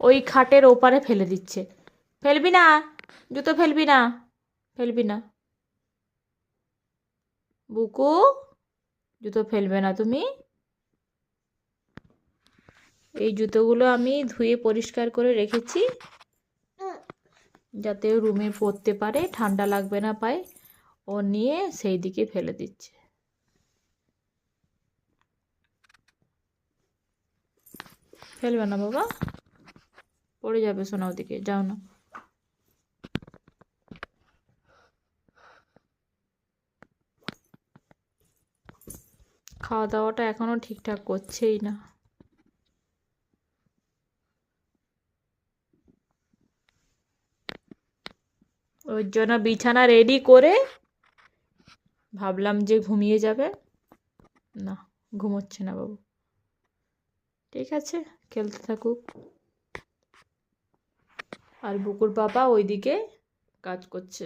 ওই খাটের ওপারে ফেলে দিচ্ছে। ফেলবি না, জুতো ফেলবি না, ফেলবি না। বুকু, জুতো ফেলবে না তুমি। এই জুতোগুলো আমি ধুয়ে পরিষ্কার করে রেখেছি, যাতে রুমে পরতে পারে, ঠান্ডা লাগবে না পায়ে। ও নিয়ে সেই দিকে ফেলে দিচ্ছে। ফেলবে না বাবা, পড়ে যাবে সোনা, ওদিকে যাও না। খাওয়া দাওয়াটা এখনো ঠিকঠাক করছেই না। ওর জন্য বিছানা রেডি করে ভাবলাম যে ঘুমিয়ে যাবে, না ঘুমোচ্ছে না বাবু। ঠিক আছে, খেলতে থাকুক। আর বুকুর বাবা ওইদিকে কাজ করছে।